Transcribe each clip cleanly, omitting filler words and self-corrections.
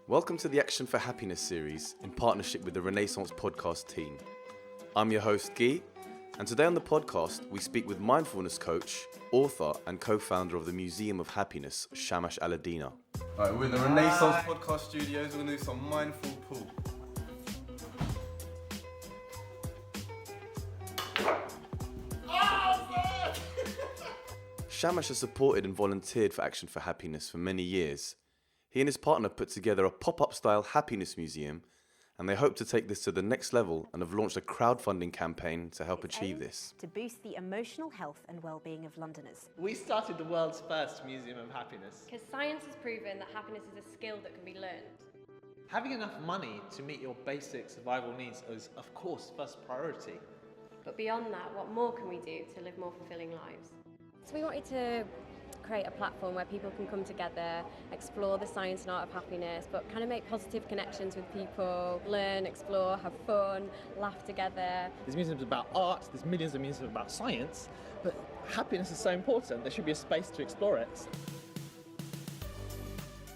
Welcome to the Action for Happiness series in partnership with the Renaissance podcast team. I'm your host, Guy, and today on the podcast, we speak with mindfulness coach, author, and co-founder of the Museum of Happiness, Shamash Alidina. All right, we're in the Renaissance podcast studios. We're going to do some mindful pull. Shamash has supported and volunteered for Action for Happiness for many years. He and his partner put together a pop-up style happiness museum, and they hope to take this to the next level and have launched a crowdfunding campaign to help achieve this. To boost the emotional health and well-being of Londoners. We started the world's first Museum of Happiness. Because science has proven that happiness is a skill that can be learned. Having enough money to meet your basic survival needs is, of course, first priority. But beyond that, what more can we do to live more fulfilling lives? So we wanted to create a platform where people can come together, explore the science and art of happiness, but kind of make positive connections with people, learn, explore, have fun, laugh together. There's museums about art, there's millions of museums about science, but happiness is so important, there should be a space to explore it.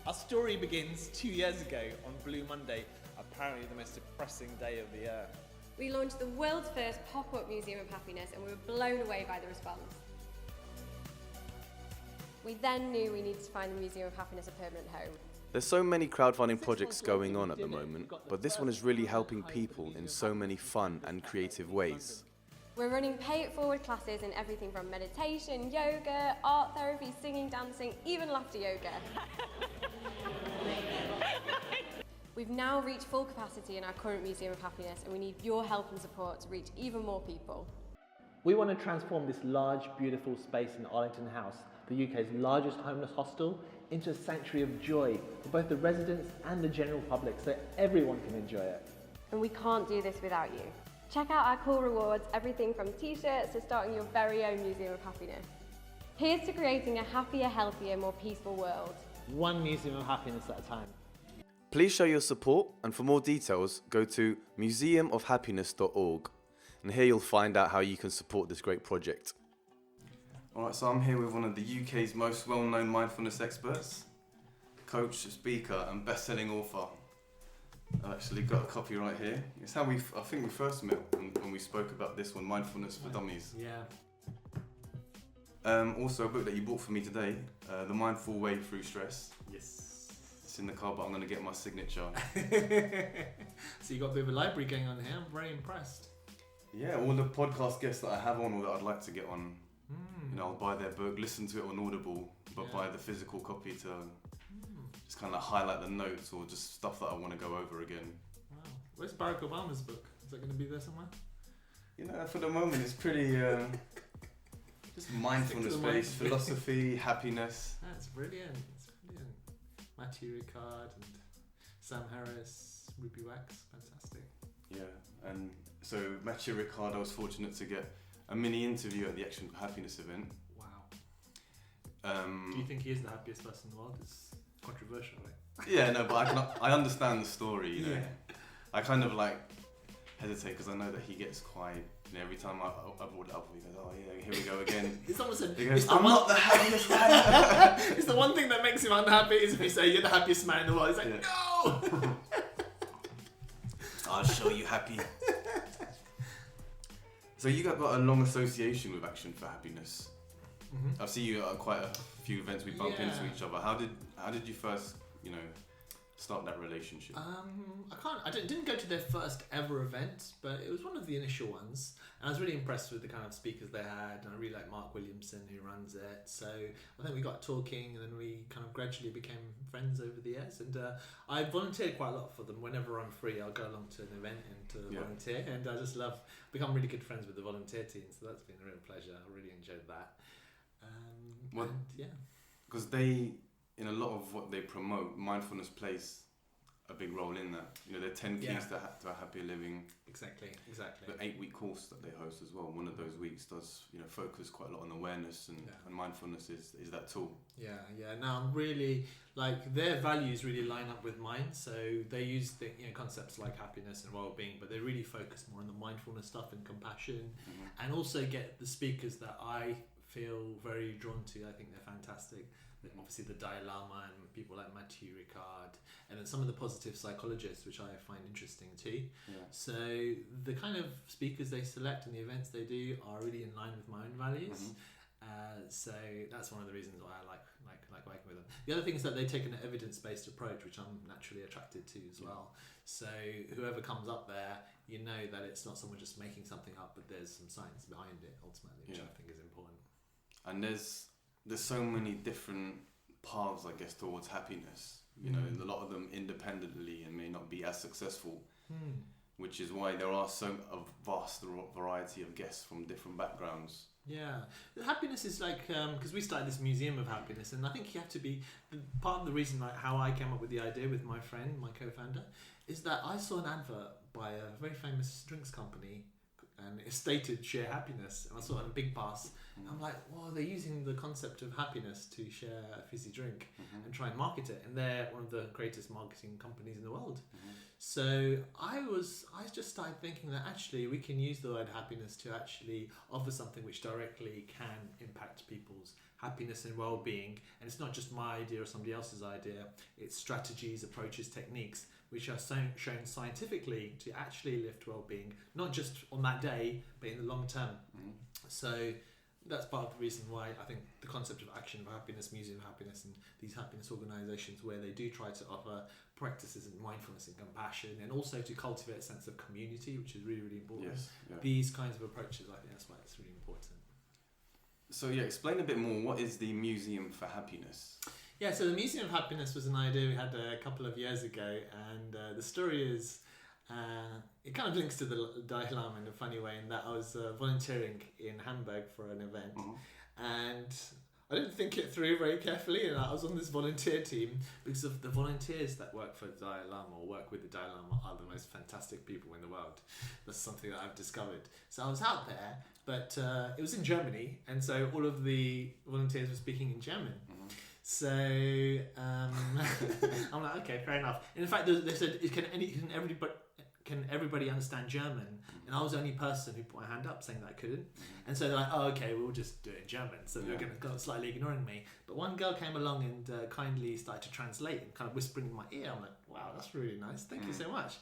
Our story begins 2 years ago on Blue Monday, apparently the most depressing day of the year. We launched the world's first pop-up Museum of Happiness and we were blown away by the response. We then knew we needed to find the Museum of Happiness a permanent home. There's so many crowdfunding projects going on at the moment, but this one is really helping people in so many fun and creative ways. We're running pay-it-forward classes in everything from meditation, yoga, art therapy, singing, dancing, even laughter yoga. We've now reached full capacity in our current Museum of Happiness and we need your help and support to reach even more people. We want to transform this large, beautiful space in Arlington House, the UK's largest homeless hostel, into a sanctuary of joy for both the residents and the general public so everyone can enjoy it. And we can't do this without you. Check out our cool rewards, everything from t-shirts to starting your very own Museum of Happiness. Here's to creating a happier, healthier, more peaceful world. One Museum of Happiness at a time. Please show your support, and for more details, go to museumofhappiness.org. And here you'll find out how you can support this great project. Alright, so I'm here with one of the UK's most well-known mindfulness experts, coach, speaker and best-selling author. I've actually got a copy right here. It's how I think we first met when we spoke about this one, Mindfulness for Dummies. Yeah. Also a book that you bought for me today, The Mindful Way Through Stress. Yes. It's in the car, but I'm going to get my signature. So you got a bit of a library going on here. I'm very impressed. Yeah, all the podcast guests that I have on or that I'd like to get on, you know, I'll buy their book, listen to it on Audible, but buy the physical copy to just kind of highlight the notes or just stuff that I want to go over again. Wow. Where's Barack Obama's book? Is that going to be there somewhere? You know, for the moment it's pretty just mindfulness-based, philosophy, happiness. That's brilliant. It's brilliant. Matthew Ricard and Sam Harris, Ruby Wax, fantastic. Yeah, and so Matthew Ricard, I was fortunate to get a mini interview at the Action for Happiness event. Wow. Do you think he is the happiest person in the world? It's controversial, right? Yeah, no, but I understand the story, you know. I kind of like hesitate because I know that he gets quite, you know, every time I brought it up, he goes, oh yeah, here we go again. It's almost a, he goes, I'm not the happiest man. It's the one thing that makes him unhappy is if you say you're the happiest man in the world. He's like, no! I'll show you happy. So you got a long association with Action for Happiness. Mm-hmm. I've seen you at quite a few events. We bump into each other. How did you first, you know, start that relationship? I didn't go to their first ever event, but it was one of the initial ones. And I was really impressed with the kind of speakers they had, and I really like Mark Williamson who runs it. So I think we got talking, and then we kind of gradually became friends over the years. And I volunteered quite a lot for them. Whenever I'm free, I'll go along to an event and to volunteer. And I just become really good friends with the volunteer team. So that's been a real pleasure. I really enjoyed that. Because they, in a lot of what they promote, mindfulness plays a big role in that. You know, there are 10 keys to a happier living. Exactly. The 8-week course that they host as well. One of those weeks does, you know, focus quite a lot on awareness and mindfulness is that tool. Yeah. Now I'm really like their values really line up with mine. So they use the concepts like happiness and well-being, but they really focus more on the mindfulness stuff and compassion, and also get the speakers that I feel very drawn to. I think they're fantastic. obviously the Dalai Lama and people like Mathieu Ricard, and then some of the positive psychologists, which I find interesting too. So the kind of speakers they select and the events they do are really in line with my own values. So that's one of the reasons why I like working with them. The other thing is that they take an evidence-based approach, which I'm naturally attracted to as well. So whoever comes up there, you know that it's not someone just making something up, but there's some science behind it ultimately, which I think is important. And there's so many different paths, I guess, towards happiness. You know, a lot of them independently and may not be as successful, which is why there are a vast variety of guests from different backgrounds. Yeah, happiness is like, because we started this museum of happiness, and I think you have to be, part of the reason like how I came up with the idea with my friend, my co-founder, is that I saw an advert by a very famous drinks company, and it stated share happiness, and I saw it on a big pass. I'm like, well, they're using the concept of happiness to share a fizzy drink and try and market it, and they're one of the greatest marketing companies in the world. So I just started thinking that actually we can use the word happiness to actually offer something which directly can impact people's happiness and well-being, and it's not just my idea or somebody else's idea. It's strategies, approaches, techniques which are shown scientifically to actually lift well-being, not just on that day but in the long term. So that's part of the reason why I think the concept of Action of Happiness, Museum of Happiness, and these happiness organisations where they do try to offer practices in mindfulness and compassion, and also to cultivate a sense of community, which is really, really important. These kinds of approaches, I think that's why it's really important. So explain a bit more. What is the Museum for Happiness? Yeah, so the Museum of Happiness was an idea we had a couple of years ago, and the story is, it kind of links to the Dalai Lama in a funny way, in that I was volunteering in Hamburg for an event, and I didn't think it through very carefully, and I was on this volunteer team because of the volunteers that work for the Dalai Lama or work with the Dalai Lama are the most fantastic people in the world. That's something that I've discovered. So I was out there, but it was in Germany, and so all of the volunteers were speaking in German. So I'm like, okay, fair enough. And in fact, they said, can everybody understand German? And I was the only person who put my hand up saying that I couldn't. And so they're like, oh, okay, we'll just do it in German. So they're going to slightly ignoring me. But one girl came along and kindly started to translate and kind of whispering in my ear. I'm like, wow, that's really nice. Thank you so much.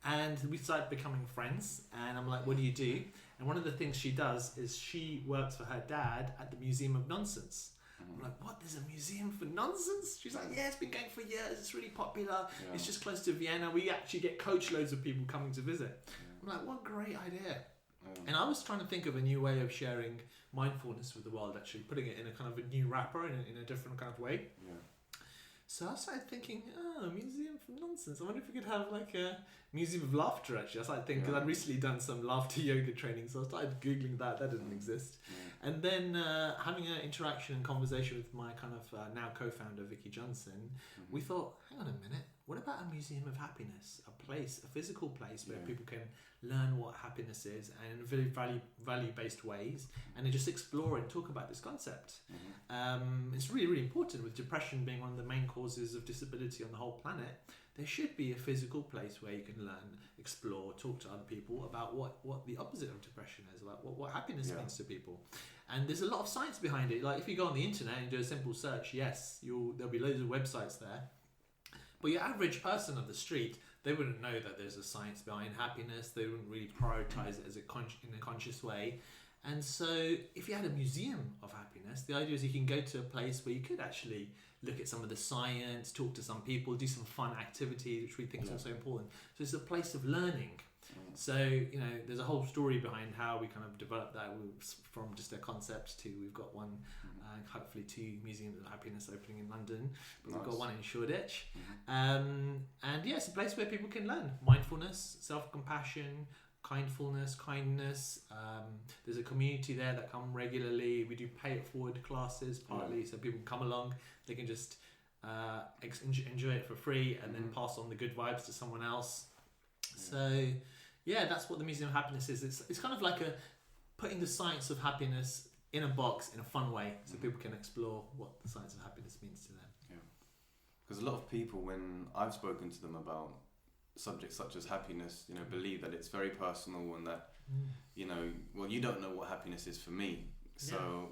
And we started becoming friends. And I'm like, what do you do? And one of the things she does is she works for her dad at the Museum of Nonsense. I'm like, what? There's a museum for nonsense? She's like, yeah, it's been going for years. It's really popular. It's just close to Vienna. We actually get coach loads of people coming to visit. I'm like, what a great idea. And I was trying to think of a new way of sharing mindfulness with the world, actually putting it in a kind of a new wrapper in a different kind of way. So I started thinking, museum for nonsense. I wonder if we could have like a museum of laughter, actually. I started thinking, because I'd recently done some laughter yoga training, so I started Googling that. That didn't exist. And then having an interaction and conversation with my kind of now co-founder, Vicky Johnson, we thought, hang on a minute, what about a museum of happiness? A place, a physical place where people can learn what happiness is, and in very value-based ways, and then just explore and talk about this concept. It's really, really important, with depression being one of the main causes of disability on the whole planet. There should be a physical place where you can learn, explore, talk to other people about what the opposite of depression is, about what happiness means to people. And there's a lot of science behind it. Like if you go on the internet and do a simple search, there'll be loads of websites there. But your average person of the street, they wouldn't know that there's a science behind happiness. They wouldn't really prioritize it as in a conscious way. And so if you had a museum of happiness, the idea is you can go to a place where you could actually look at some of the science, talk to some people, do some fun activities, which we think is also important. So it's a place of learning. So, there's a whole story behind how we kind of developed that from just a concept to we've got one, hopefully 2 museums of happiness opening in London, but we've got one in Shoreditch. And it's a place where people can learn mindfulness, self-compassion, kindfulness, kindness. There's a community there that come regularly. We do pay it forward classes partly, so people come along, they can just enjoy it for free and then pass on the good vibes to someone else. So that's what the Museum of Happiness is. It's kind of like putting the science of happiness in a box in a fun way, so people can explore what the science of happiness means to them. Because a lot of people, when I've spoken to them about subjects such as happiness, believe that it's very personal, and that you don't know what happiness is for me. So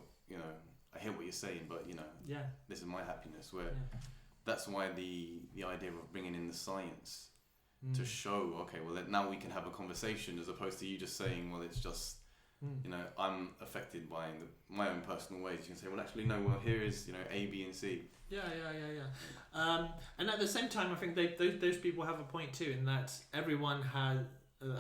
I hear what you're saying, but Yeah. this is my happiness. Where Yeah. that's why the idea of bringing in the science to Mm. show, okay, well now we can have a conversation, as opposed to you just saying, well, it's just I'm affected by my own personal ways. You can say, well, actually, no. Well, here is A, B, and C. Yeah. And at the same time, I think those people have a point too, in that everyone has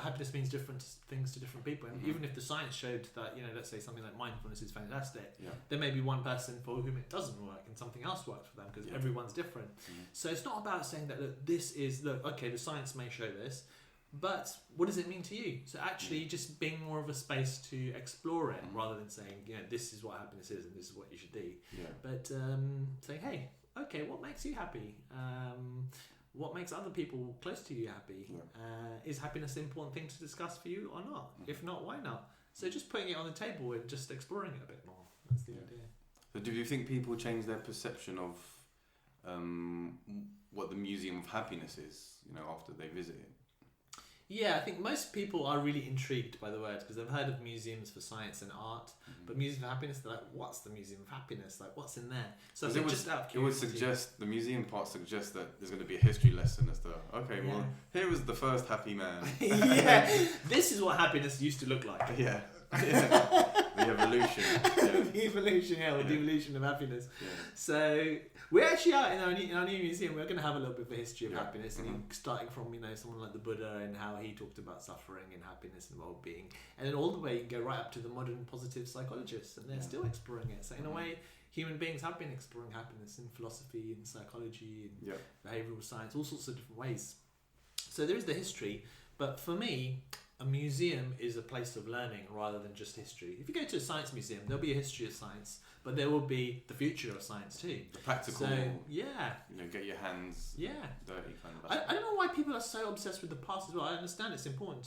happiness means different things to different people. And even if the science showed that, let's say something like mindfulness is fantastic, there may be one person for whom it doesn't work and something else works for them, because everyone's different. So it's not about saying that, look, okay, the science may show this, but what does it mean to you? So actually just being more of a space to explore it, rather than saying, this is what happiness is and this is what you should do. But saying, hey, okay, what makes you happy? What makes other people close to you happy? Is happiness an important thing to discuss for you or not? If not, why not? So just putting it on the table and just exploring it a bit more. That's the idea. So do you think people change their perception of what the Museum of Happiness is, after they visit it? Yeah, I think most people are really intrigued by the word, because they've heard of museums for science and art, but Museum of Happiness, they're like, what's the Museum of Happiness? Like, what's in there? So I think just out of curiosity, the museum part suggests that there's going to be a history lesson as to, okay, well, here was the first happy man. This is what happiness used to look like. The evolution. The evolution, or the evolution of happiness. So we're actually out in our new museum. We're going to have a little bit of a history of happiness, and starting from someone like the Buddha and how he talked about suffering and happiness and well-being, and then all the way you can go right up to the modern positive psychologists, and they're still exploring it. So in a way, human beings have been exploring happiness in philosophy and psychology and behavioural science, all sorts of different ways. So there is the history, but for me, a museum is a place of learning rather than just history. If you go to a science museum, there'll be a history of science, but there will be the future of science too. The practical, so, get your hands dirty kind of I don't know why people are so obsessed with the past as well. I understand it's important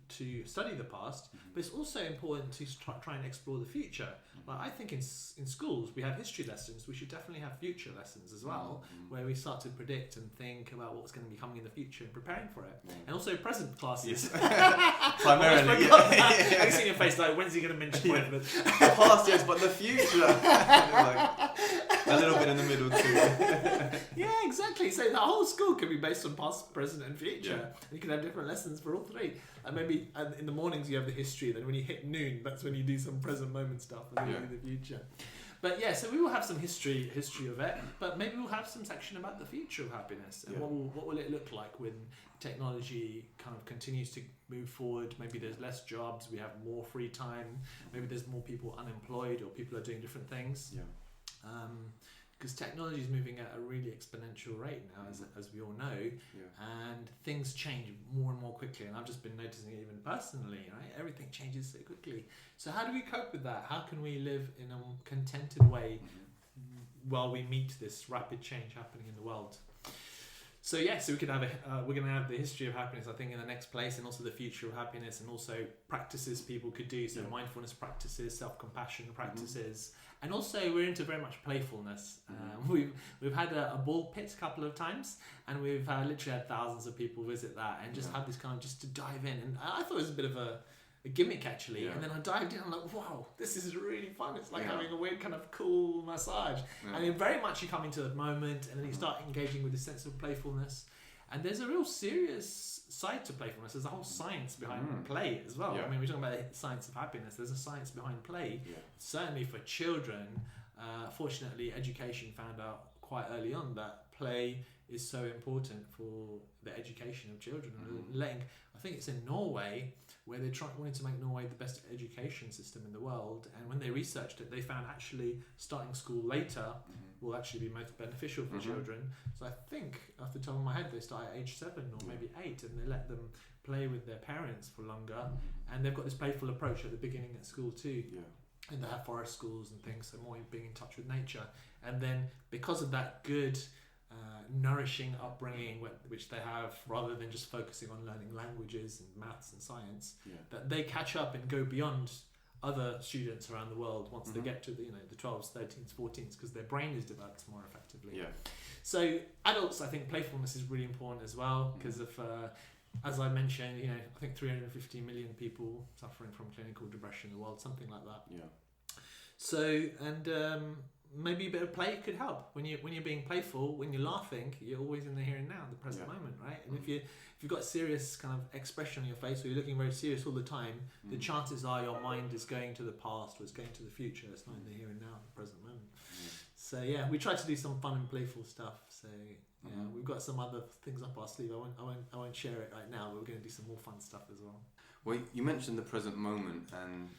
to study the past, but it's also important to try and explore the future. Like, I think in schools we have history lessons. We should definitely have future lessons as well, where we start to predict and think about what's going to be coming in the future and preparing for it. And also present classes. Primarily, I can see your face like, when's he going to mention mindfulness? The past, yes, but the future. A little bit in the middle too. Yeah, exactly. So the whole school can be based on past, present, and future. You can have different lessons for all three. And maybe in the mornings you have the history. Then when you hit noon, that's when you do some present moment stuff, and then you do the future. But so we will have some history of it. But maybe we'll have some section about the future of happiness and what will it look like when technology kind of continues to move forward. Maybe there's less jobs, we have more free time. Maybe there's more people unemployed, or people are doing different things. Because technology is moving at a really exponential rate now, as we all know, and things change more and more quickly. And I've just been noticing it even personally, right? Everything changes so quickly. So how do we cope with that? How can we live in a contented way while we meet this rapid change happening in the world? So we could have we're going to have the history of happiness, I think, in the next place, and also the future of happiness, and also practices people could do. So mindfulness practices, self-compassion practices, and also we're into very much playfulness. We've had a ball pit a couple of times, and we've literally had thousands of people visit that, and just have this kind of just to dive in. And I thought it was a bit of a gimmick actually, and then I dived in. I'm like, wow, this is really fun. It's like having a weird kind of cool massage, and then very much you come into the moment, and then you start engaging with a sense of playfulness. And there's a real serious side to playfulness. There's a whole science behind play as well. I mean, we're talking about the science of happiness. There's a science behind play. Certainly for children, fortunately, education found out quite early on that play is so important for the education of children. I think it's in Norway, where they wanted to make Norway the best education system in the world, and when they researched it, they found actually starting school later will actually be most beneficial for children. So I think, off the top of my head, they start at age 7 or maybe 8, and they let them play with their parents for longer, and they've got this playful approach at the beginning at school too. And they have forest schools and things, so more being in touch with nature. And then because of that good nourishing upbringing which they have, rather than just focusing on learning languages and maths and science, that they catch up and go beyond other students around the world once they get to the 12s, 13s, 14s, because their brain is developed more effectively. So adults, I think playfulness is really important as well, because of as I mentioned, I think 350 million people suffering from clinical depression in the world, something like that. So, and maybe a bit of play could help. When you're being playful, when you're laughing, you're always in the here and now, the present moment, right? And if you've got serious kind of expression on your face, or you're looking very serious all the time, the chances are your mind is going to the past or it's going to the future. It's not in the here and now, the present moment. So yeah, we try to do some fun and playful stuff. So yeah, we've got some other things up our sleeve. I won't share it right now, but we're going to do some more fun stuff as well. Well, you mentioned the present moment, and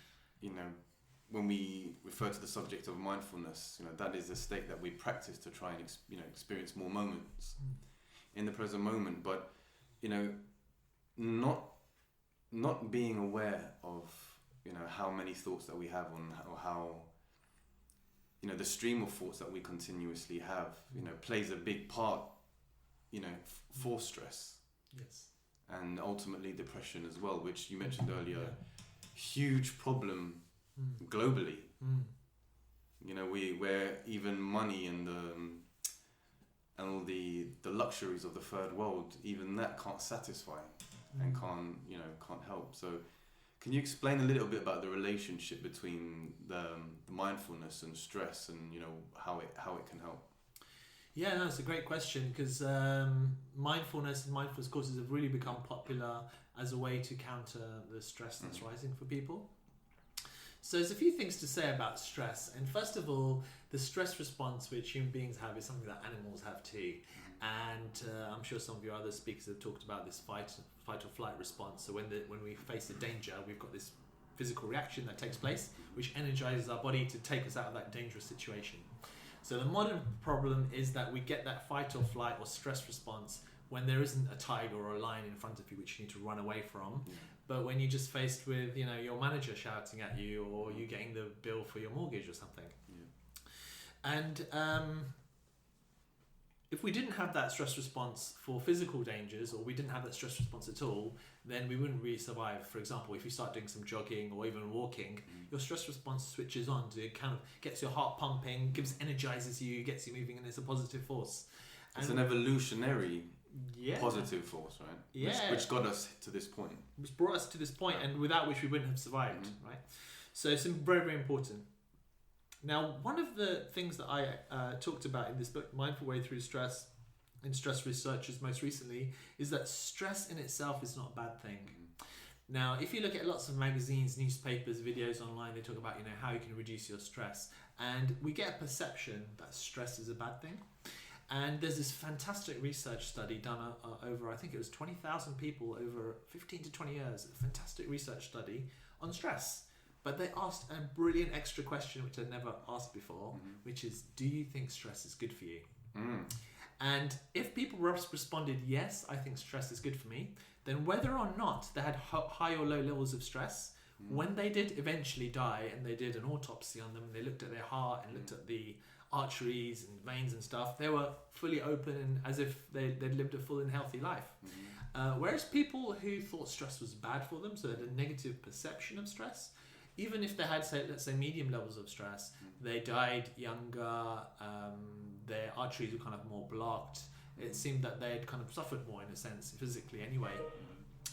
when we refer to the subject of mindfulness, that is a state that we practice to try and experience more moments in the present moment. But not being aware of how many thoughts that we have or how the stream of thoughts that we continuously have plays a big part for stress. Yes. And ultimately depression as well, which you mentioned earlier. Huge problem globally. Where even money and all the luxuries of the third world, even that can't satisfy and can't help. So can you explain a little bit about the relationship between the mindfulness and stress, and how it can help? Yeah, no, it's a great question, because mindfulness and mindfulness courses have really become popular as a way to counter the stress that's rising for people. So there's a few things to say about stress. And first of all, the stress response which human beings have is something that animals have too. And I'm sure some of your other speakers have talked about this fight or flight response. So when we face a danger, we've got this physical reaction that takes place, which energizes our body to take us out of that dangerous situation. So the modern problem is that we get that fight or flight or stress response when there isn't a tiger or a lion in front of you which you need to run away from, but when you're just faced with your manager shouting at you, or you getting the bill for your mortgage or something. And if we didn't have that stress response for physical dangers, or we didn't have that stress response at all, then we wouldn't really survive. For example, if you start doing some jogging or even walking, your stress response switches on. It kind of gets your heart pumping, energizes you, gets you moving, and it's a positive force. It's an evolutionary positive force, right? Yeah. Which got us to this point. Which brought us to this point, and without which we wouldn't have survived, right? So it's very, very important. Now, one of the things that I talked about in this book, Mindful Way Through Stress, in Stress Researchers most recently, is that stress in itself is not a bad thing. Now, if you look at lots of magazines, newspapers, videos online, they talk about how you can reduce your stress, and we get a perception that stress is a bad thing. And there's this fantastic research study done over, I think it was 20,000 people over 15 to 20 years, a fantastic research study on stress. But they asked a brilliant extra question, which I'd never asked before, which is, do you think stress is good for you? And if people responded, yes, I think stress is good for me, then whether or not they had high or low levels of stress, when they did eventually die and they did an autopsy on them, and they looked at their heart and looked at the arteries and veins and stuff, they were fully open and as if they'd lived a full and healthy life. Whereas people who thought stress was bad for them, so they had a negative perception of stress, even if they had, let's say medium levels of stress, they died younger, their arteries were kind of more blocked. It seemed that they had kind of suffered more in a sense, physically anyway.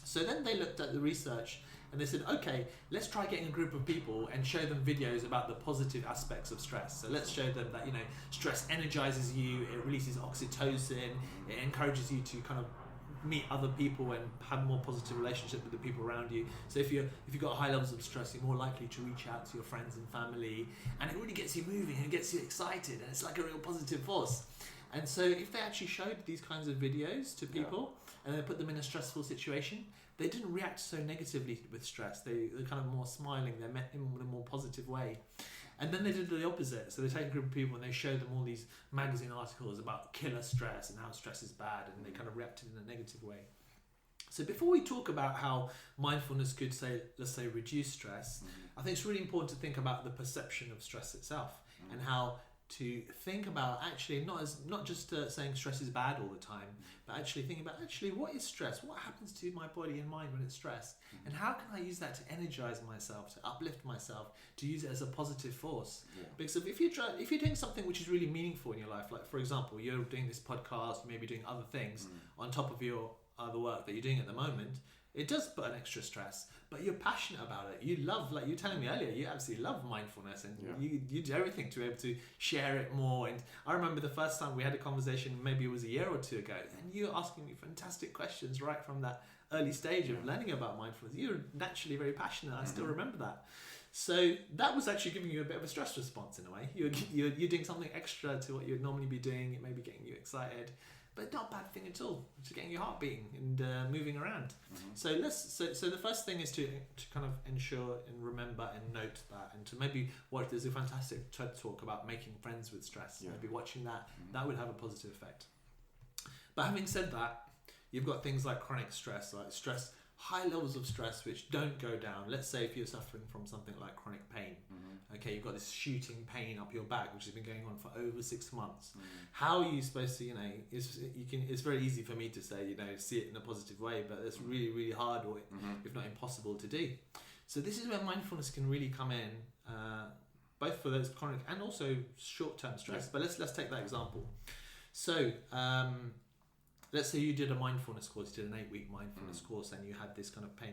So then they looked at the research and they said, okay, let's try getting a group of people and show them videos about the positive aspects of stress. So let's show them that, stress energizes you, it releases oxytocin, it encourages you to kind of meet other people and have more positive relationship with the people around you. So if you've got high levels of stress, you're more likely to reach out to your friends and family, and it really gets you moving and it gets you excited, and it's like a real positive force. And so if they actually showed these kinds of videos to people and they put them in a stressful situation, they didn't react so negatively with stress. They're kind of more smiling, they're met in a more positive way. And then they did the opposite. So they take a group of people and they showed them all these magazine articles about killer stress and how stress is bad, and they kind of reacted in a negative way. So before we talk about how mindfulness could let's say reduce stress, I think it's really important to think about the perception of stress itself, and how to think about actually not just saying stress is bad all the time, but actually thinking about what is stress, what happens to my body and mind when it's stressed, and how can I use that to energize myself, to uplift myself, to use it as a positive force. Because if you're doing something which is really meaningful in your life, like for example you're doing this podcast, you may be doing other things on top of your other work that you're doing at the moment, It does put an extra stress, but you're passionate about it. You love, like you were telling me earlier, you absolutely love mindfulness, and you do everything to be able to share it more. And I remember the first time we had a conversation, maybe it was a year or two ago, and you were asking me fantastic questions right from that early stage of learning about mindfulness. You're naturally very passionate. I still remember that. So that was actually giving you a bit of a stress response in a way. You're doing something extra to what you'd normally be doing. It may be getting you excited, but not a bad thing at all. It's getting your heart beating and moving around. So the first thing is to kind of ensure and remember and note that, and to maybe watch. There's a fantastic TED talk about making friends with stress. Maybe watching that would have a positive effect. But having said that, you've got things like chronic stress, high levels of stress which don't go down. Let's say if you're suffering from something like chronic pain, okay, you've got this shooting pain up your back which has been going on for over 6 months. How are you supposed to, it's very easy for me to say, see it in a positive way, but it's really, really hard, or if not impossible to do. So this is where mindfulness can really come in, both for those chronic and also short-term stress. But let's take that example. So let's say you did a mindfulness course, you did an 8-week mindfulness course, and you had this kind of pain.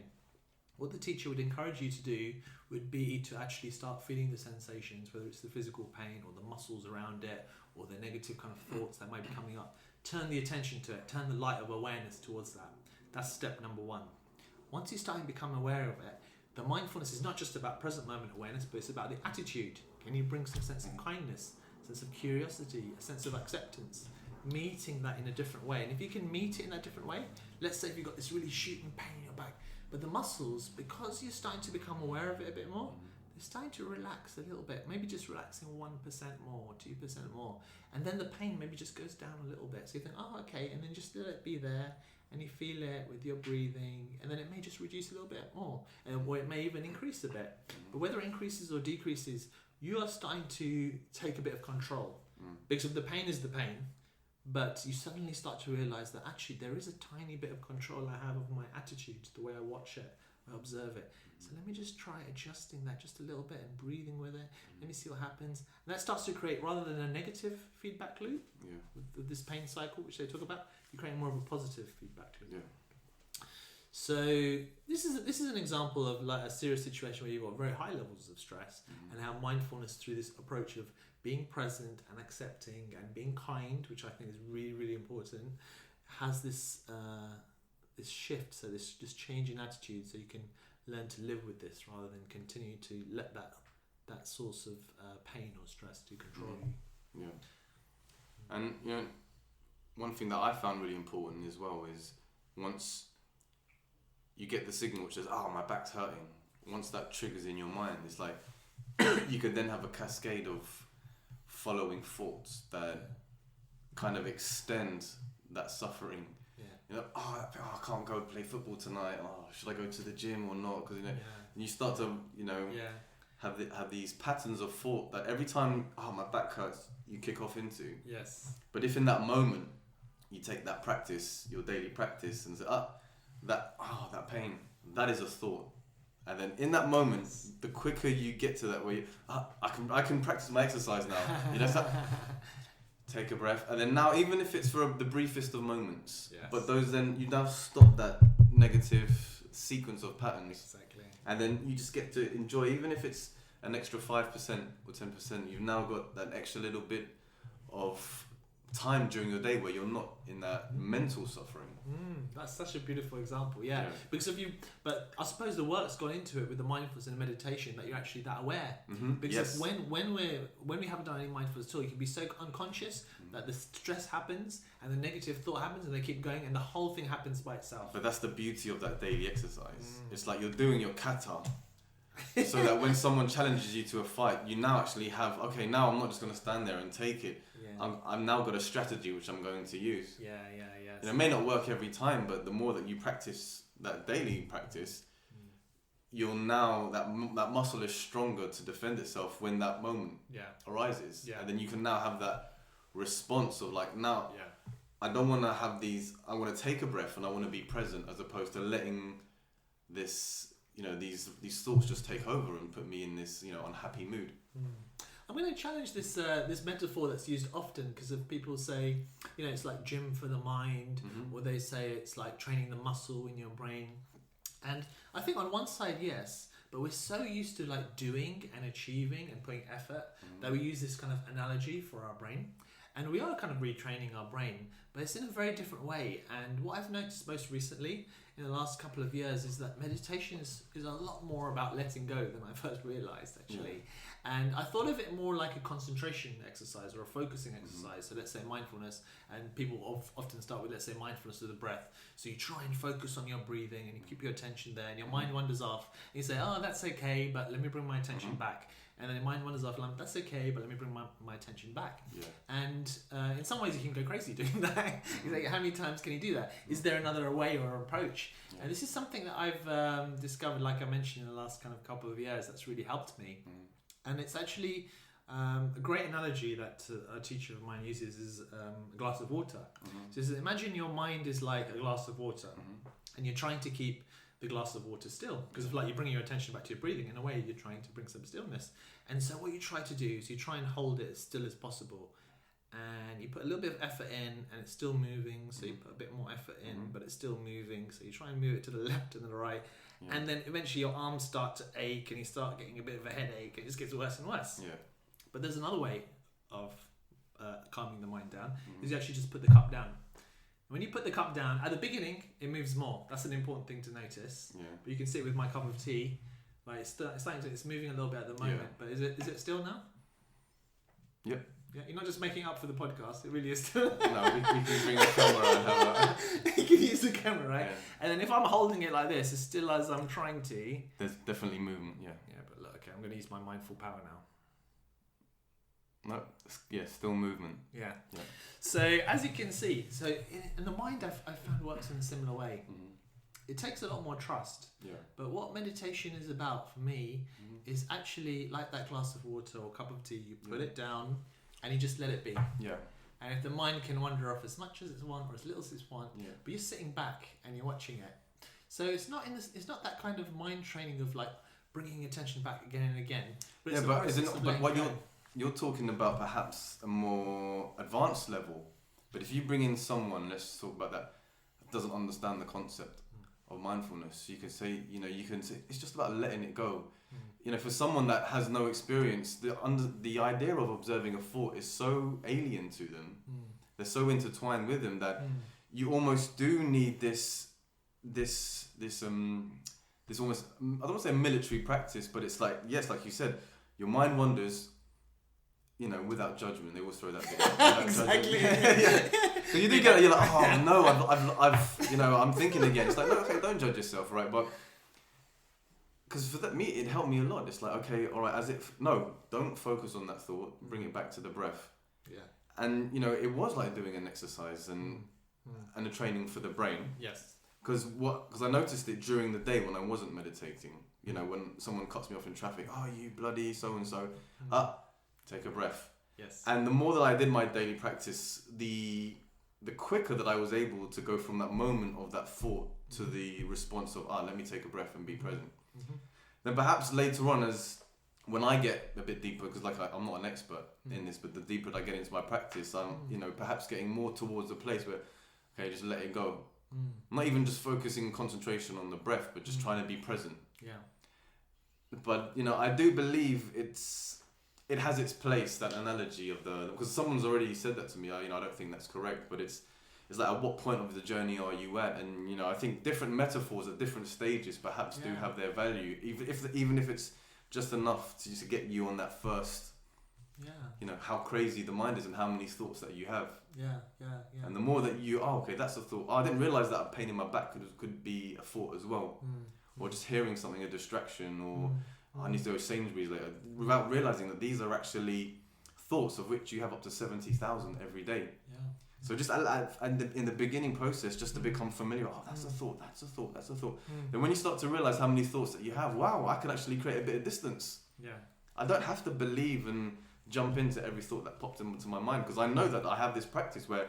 What the teacher would encourage you to do would be to actually start feeling the sensations, whether it's the physical pain or the muscles around it or the negative kind of thoughts that might be coming up. Turn the attention to it, turn the light of awareness towards that. That's step number 1. Once you start to become aware of it, the mindfulness is not just about present moment awareness, but it's about the attitude. Can you bring some sense of kindness, a sense of curiosity, a sense of acceptance? Meeting that in a different way. And if you can meet it in a different way, let's say if you've got this really shooting pain in your back, but the muscles, because you're starting to become aware of it a bit more, they're starting to relax a little bit, maybe just relaxing 1% more, 2% more, and then the pain maybe just goes down a little bit. So you think, oh, okay, and then just let it be there, and you feel it with your breathing, and then it may just reduce a little bit more, or it may even increase a bit. But whether it increases or decreases, you are starting to take a bit of control, because if the pain is the pain, but you suddenly start to realize that actually there is a tiny bit of control I have of my attitude, the way I watch it, I observe it. So let me just try adjusting that just a little bit and breathing with it. Let me see what happens. And that starts to create, rather than a negative feedback loop, with this pain cycle which they talk about, you create more of a positive feedback loop. So this is an example of like a serious situation where you've got very high levels of stress, and how mindfulness, through this approach of being present and accepting and being kind, which I think is really, really important, has this this shift, so this change in attitude, so you can learn to live with this rather than continue to let that source of pain or stress to control you. And one thing that I found really important as well is, once you get the signal which says, oh, my back's hurting, once that triggers in your mind, it's like you could then have a cascade of following thoughts that kind of extend that suffering. I can't go play football tonight. Oh, should I go to the gym or not? Because you start to have these patterns of thought that every time my back hurts, you kick off into. But if in that moment you take that practice, your daily practice, and say, that pain, that is a thought. And then in that moment, the quicker you get to that, where I can practice my exercise now. Take a breath, and then now, even if it's for the briefest of moments, but those, then you now stop that negative sequence of patterns, and then you just get to enjoy, even if it's an extra 5% or 10%. You've now got that extra little bit of time during your day where you're not in that mental suffering. That's such a beautiful example, because but I suppose the work's gone into it with the mindfulness and meditation, that you're actually that aware. Because when we haven't done any mindfulness at all, you can be so unconscious that the stress happens and the negative thought happens, and they keep going, and the whole thing happens by itself. But that's the beauty of that daily exercise. It's like you're doing your kata, so that when someone challenges you to a fight, you now actually have, okay, now I'm not just going to stand there and take it. I've now got a strategy which I'm going to use. It may not work every time, but the more that you practice that daily practice, you'll now, that muscle is stronger to defend itself when that moment arises. And then you can now have that response of like, now I don't want to have these, I want to take a breath and I want to be present, as opposed to letting this, these thoughts just take over and put me in this, unhappy mood. I'm going to challenge this this metaphor that's used often, because of people say, it's like gym for the mind, or they say it's like training the muscle in your brain. And I think on one side, yes, but we're so used to like doing and achieving and putting effort that we use this kind of analogy for our brain. And we are kind of retraining our brain, but it's in a very different way. And what I've noticed most recently in the last couple of years is that meditation is a lot more about letting go than I first realized, actually. And I thought of it more like a concentration exercise or a focusing exercise. So let's say mindfulness, and people often start with, let's say, mindfulness of the breath. So you try and focus on your breathing and you keep your attention there, and your mind wanders off. And you say, oh, that's okay, but let me bring my attention back. And then your mind wanders off, and that's okay, but let me bring my attention back. Yeah. And in some ways you can go crazy doing that. You say, how many times can you do that? Is there another way or approach? Yeah. And this is something that I've discovered, like I mentioned, in the last kind of couple of years, that's really helped me. And it's actually a great analogy that a teacher of mine uses is a glass of water. So he says, imagine your mind is like a glass of water, and you're trying to keep the glass of water still, because like you're bringing your attention back to your breathing. In a way, you're trying to bring some stillness. And so what you try to do is you try and hold it as still as possible, and you put a little bit of effort in, and it's still moving. So you put a bit more effort in, but it's still moving. So you try and move it to the left and the right. And then eventually your arms start to ache and you start getting a bit of a headache. It just gets worse and worse. Yeah. But there's another way of calming the mind down, is you actually just put the cup down. When you put the cup down, at the beginning, it moves more. That's an important thing to notice. Yeah. But you can see it with my cup of tea. Like it's moving a little bit at the moment. But is it still now? Yep. Yeah, you're not just making it up for the podcast. It really is still. No, we can bring the camera and have that. You can use the camera, right? Yeah. And then if I'm holding it like this, as still as I'm trying to. There's definitely movement, yeah. Yeah, but look, okay, I'm going to use my mindful power now. No, yeah, still movement. Yeah. So as you can see, in the mind I've found works in a similar way. It takes a lot more trust. Yeah. But what meditation is about for me is actually like that glass of water or cup of tea. You put it down and you just let it be. Yeah. And if the mind can wander off as much as it's want or as little as it's want, but you're sitting back and you're watching it. So it's not that kind of mind training of like bringing attention back again and again. But yeah, but is it not, but what you're talking about perhaps a more advanced level. But if you bring in someone, let's talk about that doesn't understand the concept of mindfulness, you can say, it's just about letting it go. For someone that has no experience, the idea of observing a thought is so alien to them. They're so intertwined with them that you almost do need this almost, I don't want to say military practice, but it's like, yes, like you said, your mind wanders, without judgment. They always throw that bit. Exactly. So you do get it. You're like, oh no, I've I'm thinking again. It's like, no, okay, don't judge yourself, right? But because for me, it helped me a lot. It's like, okay, all right, don't focus on that thought. Bring it back to the breath. Yeah. And it was like doing an exercise and a training for the brain. Yes. Because I noticed it during the day when I wasn't meditating. When someone cuts me off in traffic, oh, you bloody so and so. Take a breath. Yes. And the more that I did my daily practice, the quicker that I was able to go from that moment of that thought to the response of, let me take a breath and be present. Then perhaps later on, when I get a bit deeper, because I'm not an expert in this, but the deeper that I get into my practice, I'm perhaps getting more towards a place where, okay, just let it go. Not even just focusing concentration on the breath, but just trying to be present. Yeah. But I do believe it has its place, that analogy of because someone's already said that to me. I don't think that's correct, but it's like, at what point of the journey are you at? And I think different metaphors at different stages perhaps do have their value, even if it's just enough to get you on that first. How crazy the mind is and how many thoughts that you have. And the more that okay, that's a thought. I didn't realize that a pain in my back could be a thought as well, or just hearing something, a distraction, or I need to go to Sainsbury's later, without realizing that these are actually thoughts, of which you have up to 70,000 every day. Yeah. So just in the beginning process, just to become familiar, that's a thought, that's a thought, that's a thought. Then when you start to realize how many thoughts that you have, wow, I can actually create a bit of distance. Yeah. I don't have to believe and jump into every thought that pops into my mind, because I know that I have this practice where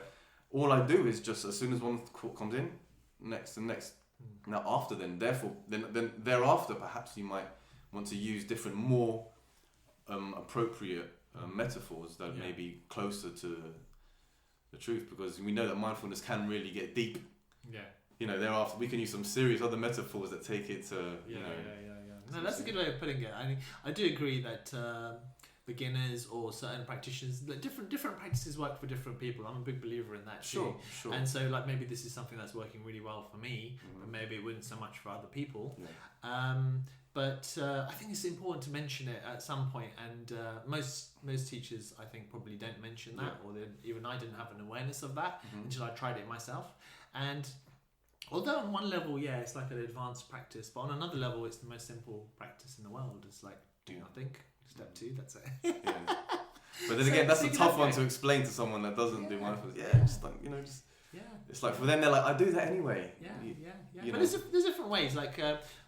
all I do is just, as soon as one thought comes in, next and next. Now after then thereafter, perhaps you might want to use different, more appropriate metaphors that may be closer to the truth, because we know that mindfulness can really get deep. Yeah. you know, thereafter we can use some serious other metaphors that take it to, you know. No, that's a good way of putting it. I do agree that beginners or certain practitioners, like different practices work for different people. I'm a big believer in that too. Sure. And so, like, maybe this is something that's working really well for me, but maybe it wouldn't so much for other people. Yeah. But I think it's important to mention it at some point, and most teachers, I think, probably don't mention that, or even I didn't have an awareness of that until I tried it myself. And although on one level, yeah, it's like an advanced practice, but on another level, it's the most simple practice in the world. It's like, do nothing, step 2, that's it. Yeah. But then again, that's a tough one to explain to someone that doesn't do mindfulness. Yeah, just like, you know, just... Yeah. It's like, for them, they're like, I do that anyway. Yeah. You But know. there's different ways. Like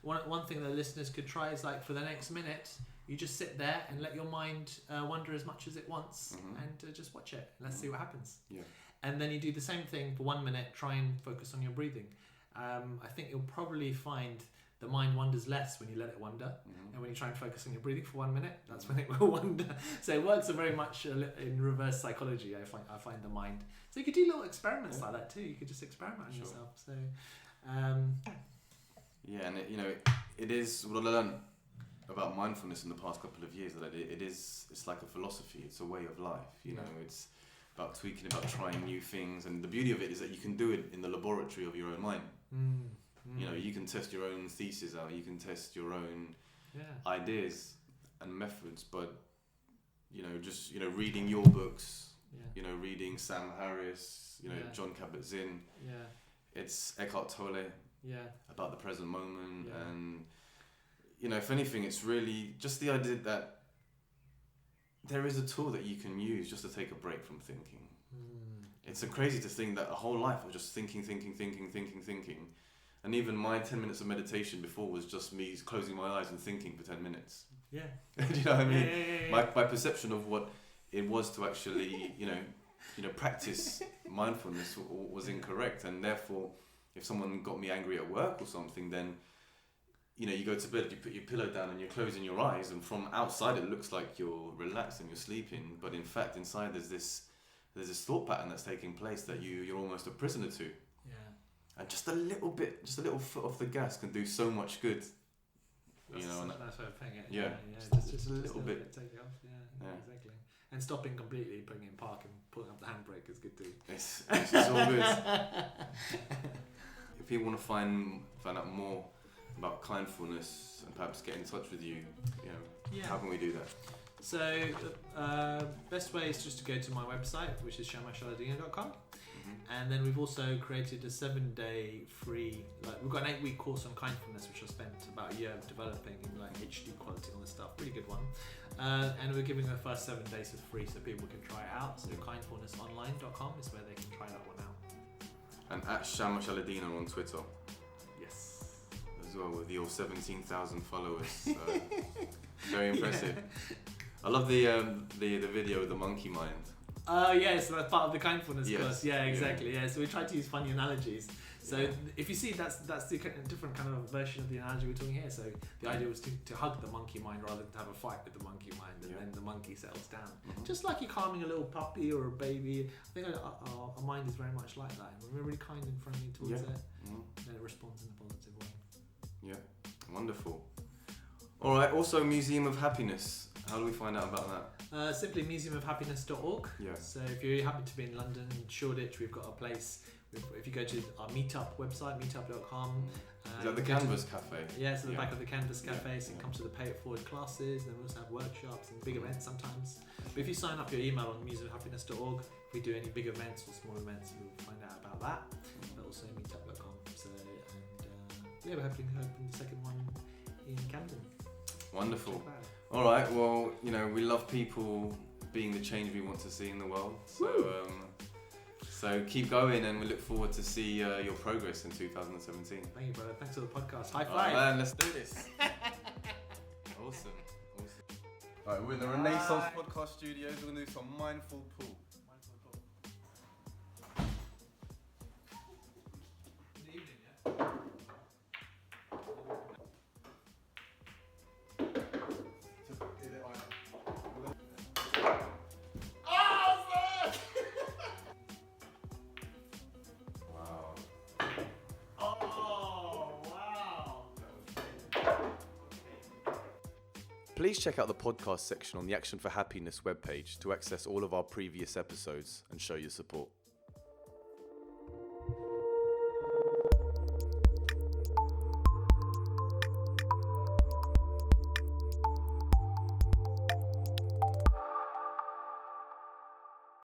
one thing that listeners could try is, like, for the next minute, you just sit there and let your mind wander as much as it wants, and just watch it. Let's see what happens. Yeah. And then you do the same thing for 1 minute. Try and focus on your breathing. I think you'll probably find the mind wanders less when you let it wander, and when you try and focus on your breathing for 1 minute, that's when it will wander. So it works very much in reverse psychology. I find the mind. So you could do little experiments like that too. You could just experiment on yourself. So yeah, and it is what I learned about mindfulness in the past couple of years, that it's like a philosophy. It's a way of life. You know, it's about tweaking, about trying new things, and the beauty of it is that you can do it in the laboratory of your own mind. You know, you can test your own thesis out, you can test your own ideas and methods, but just reading your books, reading Sam Harris, John Kabat-Zinn, it's Eckhart Tolle, about the present moment, and if anything, it's really just the idea that there is a tool that you can use just to take a break from thinking. It's so crazy to think that a whole life of just thinking. And even my 10 minutes of meditation before was just me closing my eyes and thinking for 10 minutes. Yeah. Do you know what I mean? My perception of what it was to actually, practice mindfulness was incorrect. And therefore, if someone got me angry at work or something, then, you go to bed, you put your pillow down and you're closing your eyes. And from outside, it looks like you're relaxed and you're sleeping. But in fact, inside, there's this thought pattern that's taking place that you're almost a prisoner to. And just a little foot off the gas can do so much good. That's way of putting it. Yeah. Just a little bit. Take it off. Yeah, exactly. And stopping completely, putting it in park and pulling up the handbrake is good too. It's all good. If people want to find out more about kindfulness and perhaps get in touch with you, how can we do that? So, best way is just to go to my website, which is shamashalidina.com. And then we've also created a 7-day free, we've got an 8-week course on kindfulness, which I spent about a year developing in HD quality on this stuff. Really good one. And we're giving the first 7 days for free so people can try it out. So kindfulnessonline.com is where they can try that one out. And at Shamash Alidina on Twitter. Yes. As well, with your 17,000 followers. Very impressive. I love the video of the monkey mind. So that's part of the kindfulness course. Yeah, exactly. Yeah. So we try to use funny analogies. So if you see, that's the different kind of version of the analogy we're talking here. So the idea was to hug the monkey mind rather than to have a fight with the monkey mind, and then the monkey settles down. Just like you're calming a little puppy or a baby. I think our mind is very much like that. When we're really kind and friendly towards it, then it responds in a positive way. Yeah, wonderful. All right. Also, Museum of Happiness. How do we find out about that? Simply museumofhappiness.org. Yeah. So if you happen to be in London, Shoreditch, we've got a place. If you go to our meetup website, meetup.com. Is that the Canvas Cafe? Yeah, it's at the back of the Canvas Cafe. So it comes to the Pay It Forward classes. Then we also have workshops and big events sometimes. But if you sign up your email on museumofhappiness.org, if we do any big events or small events, you'll find out about that. But also meetup.com. So, we're hoping to open the second one in Camden. Wonderful. All right, well, we love people being the change we want to see in the world. So keep going, and we look forward to see your progress in 2017. Thank you, brother. Thanks for the podcast. High five. All right, man, let's do this. Awesome. All right, we're in the Renaissance Podcast Studios. We're going to do some mindful pool. Good evening, yeah? Please check out the podcast section on the Action for Happiness webpage to access all of our previous episodes and show your support.